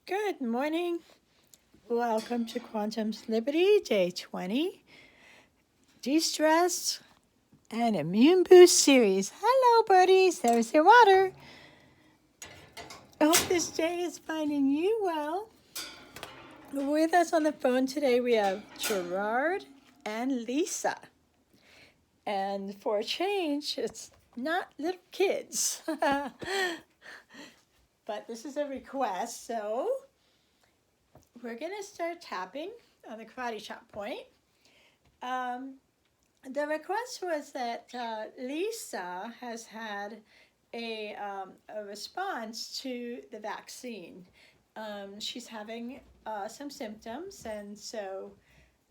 Good morning. Welcome to Quantum's Liberty, Day 20, DeStress and Immune Boost Series. Hello, buddies. There's your water. I hope this day is finding you well. With us on the phone today, we have Gerard and Lisa. And for a change, it's not little kids. But this is a request, so we're going to start tapping on the karate chop point. The request was that Lisa has had a response to the vaccine. She's having some symptoms, and so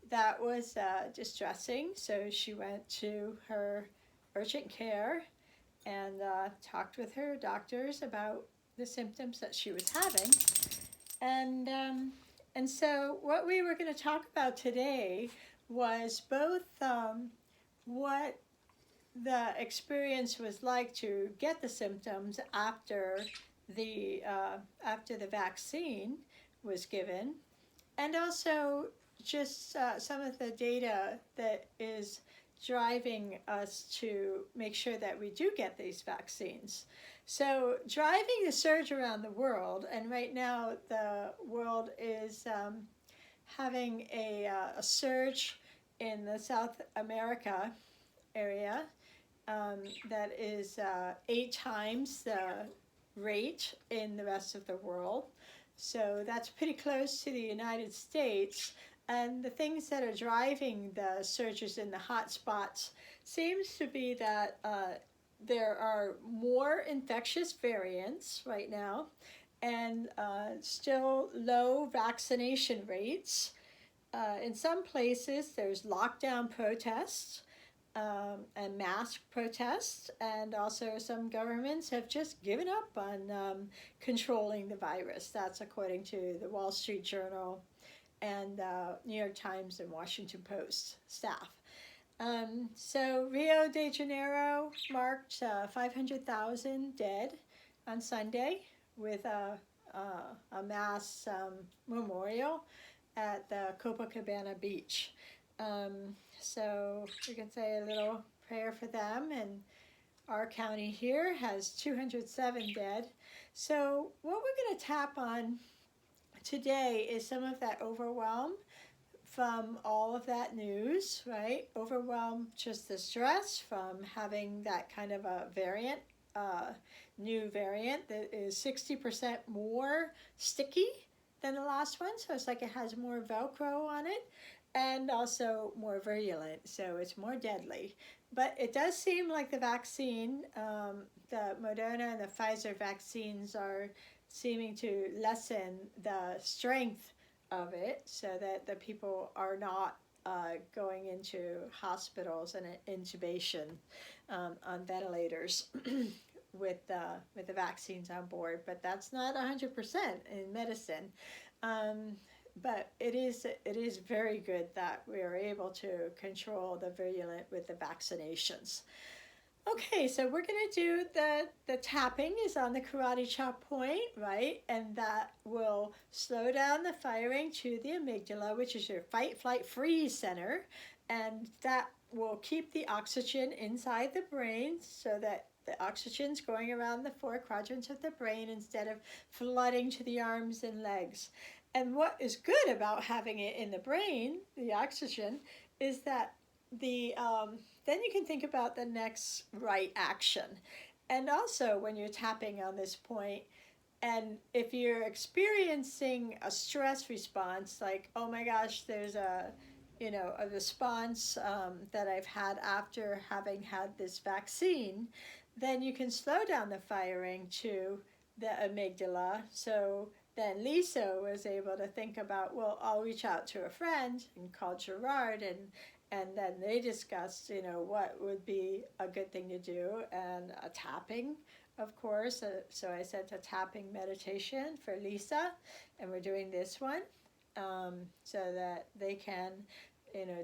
that was distressing. So she went to her urgent care and talked with her doctors about the symptoms that she was having. And so what we were going to talk about today was both what the experience was like to get the symptoms after the vaccine was given, and also just some of the data that is driving us to make sure that we do get these vaccines. So driving the surge around the world, and right now the world is having a surge in the South America area that is 8 times the rate in the rest of the world. So that's pretty close to the United States. And the things that are driving the surges in the hot spots seems to be that there are more infectious variants right now, and still low vaccination rates. In some places, there's lockdown protests and mask protests, and also some governments have just given up on controlling the virus. That's according to the Wall Street Journal and New York Times and Washington Post staff. So Rio de Janeiro marked 500,000 dead on Sunday with a mass memorial at the Copacabana beach. So we can say a little prayer for them. And our county here has 207 dead. So what we're going to tap on today is some of that overwhelm from all of that news, right? Overwhelm, just the stress from having that kind of a variant, new variant that is 60% more sticky than the last one. So it's like it has more Velcro on it, and also more virulent, so it's more deadly. But it does seem like the vaccine, the Moderna and the Pfizer vaccines are seeming to lessen the strength of it so that the people are not going into hospitals and intubation on ventilators with the vaccines on board. But that's not 100% in medicine. But it is very good that we are able to control the virulent with the vaccinations. Okay, so we're going to do the tapping is on the karate chop point, right? And that will slow down the firing to the amygdala, which is your fight, flight, freeze center. And that will keep the oxygen inside the brain so that the oxygen's going around the 4 quadrants of the brain instead of flooding to the arms and legs. And what is good about having it in the brain, the oxygen, is that then you can think about the next right action. And also when you're tapping on this point, and if you're experiencing a stress response, like, oh my gosh, there's a response that I've had after having had this vaccine, then you can slow down the firing to the amygdala. So then Lisa was able to think about, well, I'll reach out to a friend and call Gerard, and then they discussed, what would be a good thing to do, and a tapping, of course. So I said a tapping meditation for Lisa, and we're doing this one so that they can,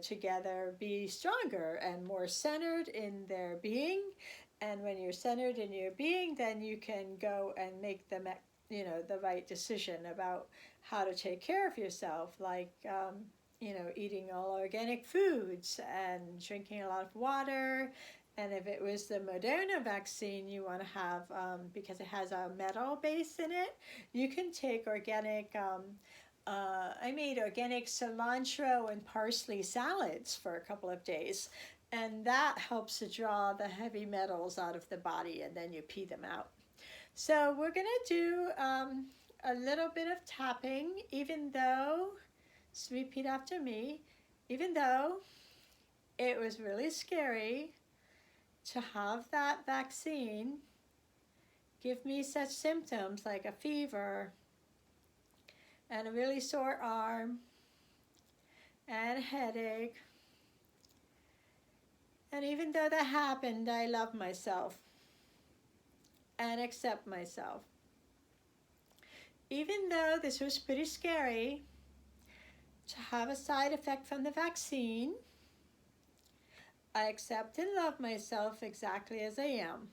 together be stronger and more centered in their being. And when you're centered in your being, then you can go and make the the right decision about how to take care of yourself, like, eating all organic foods and drinking a lot of water. And if it was the Moderna vaccine you want to have, because it has a metal base in it, you can take organic, I made organic cilantro and parsley salads for a couple of days. And that helps to draw the heavy metals out of the body, and then you pee them out. So we're going to do a little bit of tapping, even though, just repeat after me, even though it was really scary to have that vaccine give me such symptoms like a fever and a really sore arm and a headache. And even though that happened, I love myself and accept myself. Even though this was pretty scary to have a side effect from the vaccine, I accept and love myself exactly as I am.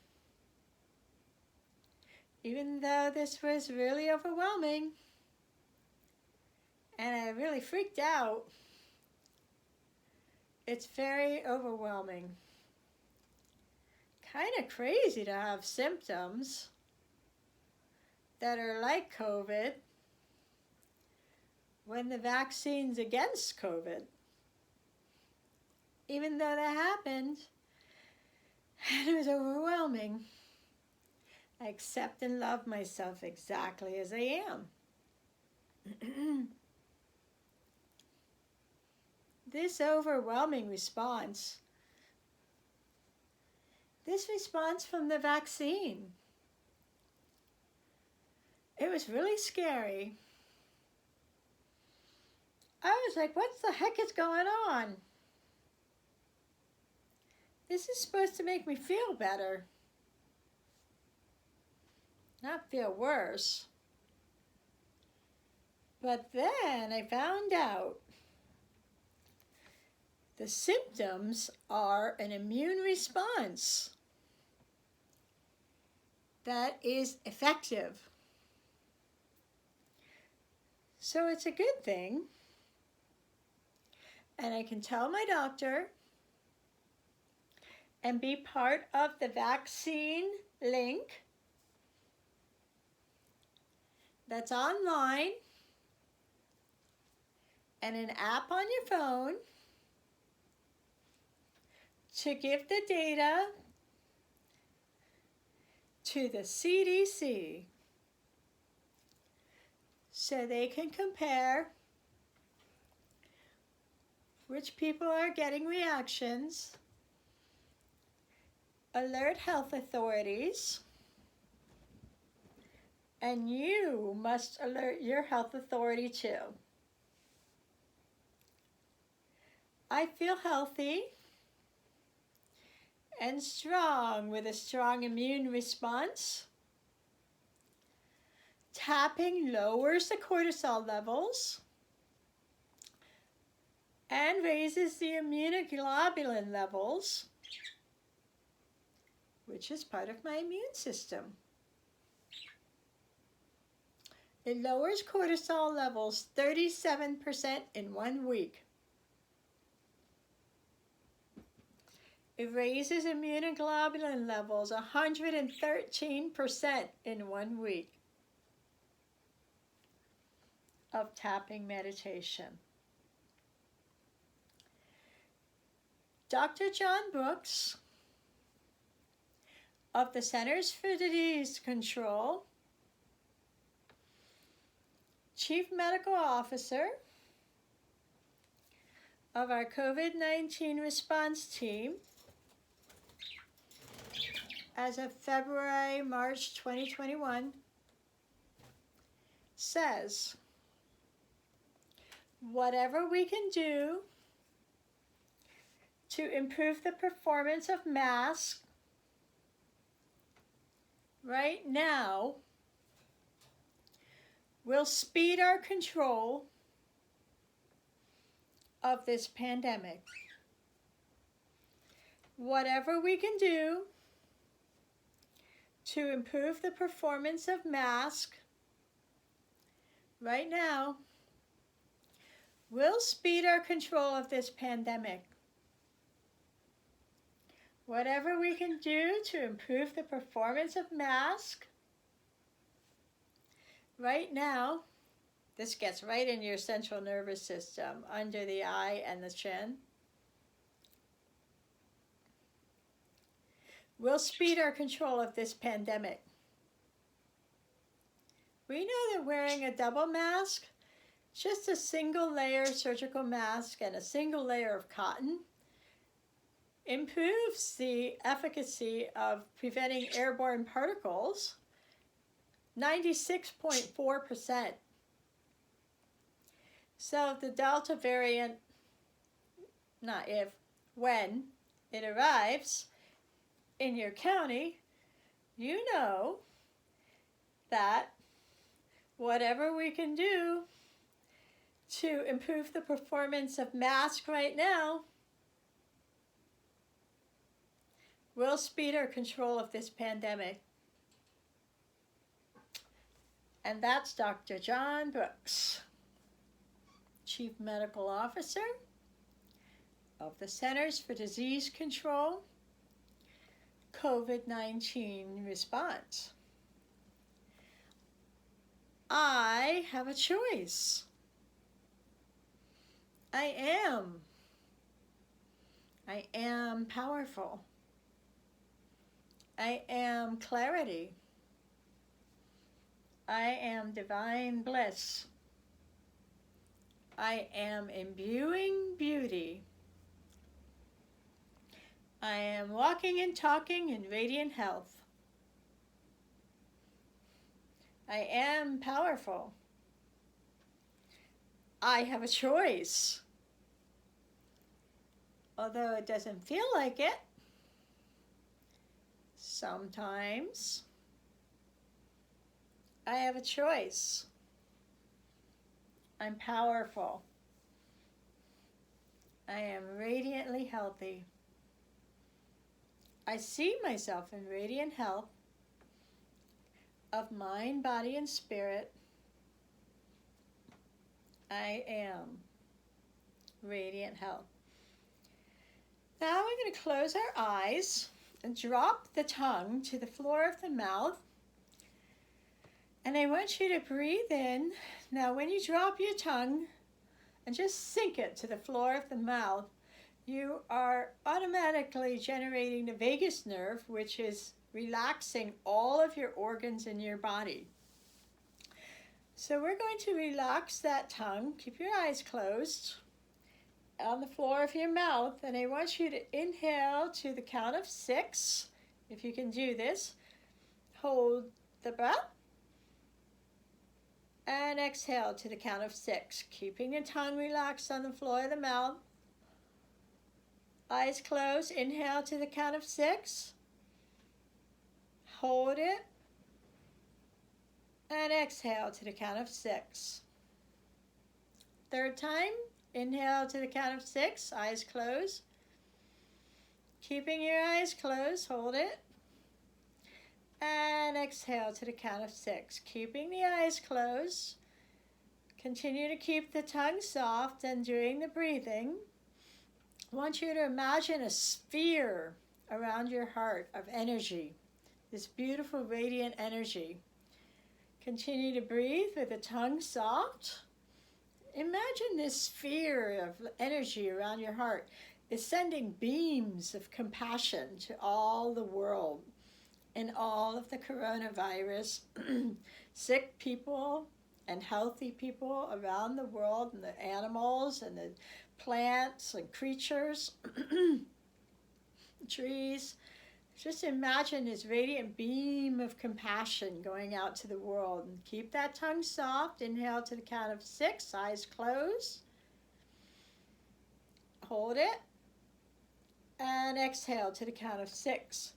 Even though this was really overwhelming and I really freaked out, it's very overwhelming. Kind of crazy to have symptoms that are like COVID when the vaccine's against COVID. Even though that happened, and it was overwhelming, I accept and love myself exactly as I am. This overwhelming response, this response from the vaccine, it was really scary. I was like, what the heck is going on? This is supposed to make me feel better, not feel worse. But then I found out the symptoms are an immune response that is effective. So it's a good thing. And I can tell my doctor and be part of the vaccine link that's online and an app on your phone to give the data to the CDC so they can compare which people are getting reactions, alert health authorities, and you must alert your health authority too. I feel healthy and strong with a strong immune response. Tapping lowers the cortisol levels and raises the immunoglobulin levels, which is part of my immune system. It lowers cortisol levels 37% in 1 week. It raises immunoglobulin levels 113% in 1 week of tapping meditation. Dr. John Brooks of the Centers for Disease Control, Chief Medical Officer of our COVID-19 response team as of February, March 2021, says, whatever we can do to improve the performance of masks right now will speed our control of this pandemic. Whatever we can do to improve the performance of masks right now, will speed our control of this pandemic. Whatever we can do to improve the performance of masks, right now, this gets right in your central nervous system, under the eye and the chin, will speed our control of this pandemic. We know that wearing a double mask, just a single layer surgical mask and a single layer of cotton, improves the efficacy of preventing airborne particles 96.4%. So if the Delta variant, not if, when it arrives in your county, you know that whatever we can do to improve the performance of masks right now will speed our control of this pandemic. And that's Dr. John Brooks, Chief Medical Officer of the Centers for Disease Control, COVID-19 response. I have a choice. I am powerful. I am clarity. I am divine bliss. I am imbuing beauty. I am walking and talking in radiant health. I am powerful. I have a choice. Although it doesn't feel like it, sometimes I have a choice. I'm powerful. I am radiantly healthy. I see myself in radiant health of mind, body, and spirit. I am radiant health. Now we're going to close our eyes and drop the tongue to the floor of the mouth. And I want you to breathe in. Now when you drop your tongue and just sink it to the floor of the mouth, you are automatically generating the vagus nerve, which is relaxing all of your organs in your body. So we're going to relax that tongue. Keep your eyes closed on the floor of your mouth. And I want you to inhale to the count of 6. If you can do this, hold the breath. And exhale to the count of 6, keeping the tongue relaxed on the floor of the mouth. Eyes closed, inhale to the count of 6. Hold it. And exhale to the count of 6. Third time, inhale to the count of 6, eyes closed. Keeping your eyes closed, hold it. And exhale to the count of 6. Keeping the eyes closed. Continue to keep the tongue soft, and during the breathing, I want you to imagine a sphere around your heart of energy, this beautiful radiant energy. Continue to breathe with the tongue soft. Imagine this sphere of energy around your heart is sending beams of compassion to all the world and all of the coronavirus, sick people and healthy people around the world, and the animals and the plants and creatures, trees. Just imagine this radiant beam of compassion going out to the world. And keep that tongue soft. Inhale to the count of 6, eyes closed. Hold it. And exhale to the count of 6.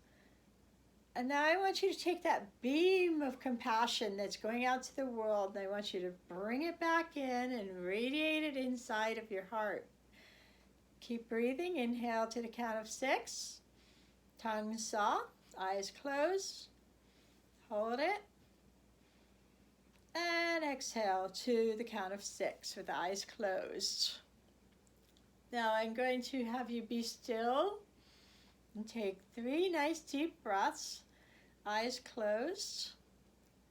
And now I want you to take that beam of compassion that's going out to the world, and I want you to bring it back in and radiate it inside of your heart. Keep breathing. Inhale to the count of 6. Tongue soft, eyes closed. Hold it. And exhale to the count of 6 with eyes closed. Now I'm going to have you be still and take 3 nice deep breaths, eyes closed,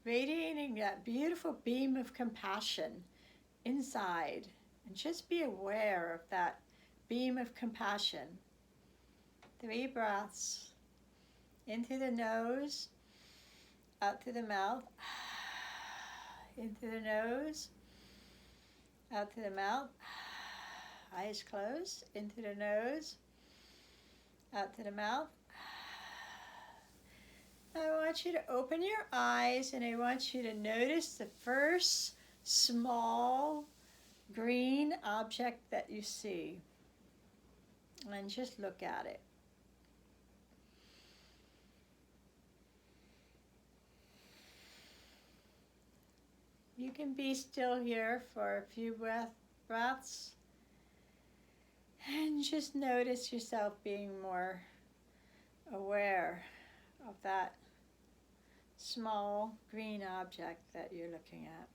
radiating that beautiful beam of compassion inside. And just be aware of that beam of compassion. 3 breaths, into the nose, out through the mouth, into the nose, out through the mouth, eyes closed, into the nose, out through the mouth. I want you to open your eyes and I want you to notice the first small green object that you see. And just look at it. You can be still here for a few breaths and just notice yourself being more aware of that small green object that you're looking at.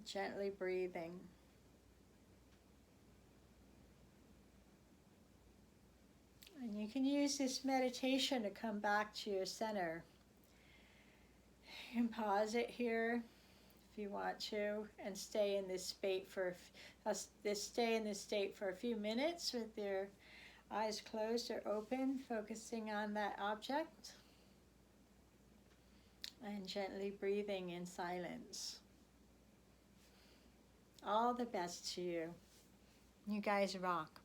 Gently breathing. And you can use this meditation to come back to your center. You can pause it here if you want to and stay in this state for a few minutes with your eyes closed or open, focusing on that object and gently breathing in silence. All the best to you. You guys rock.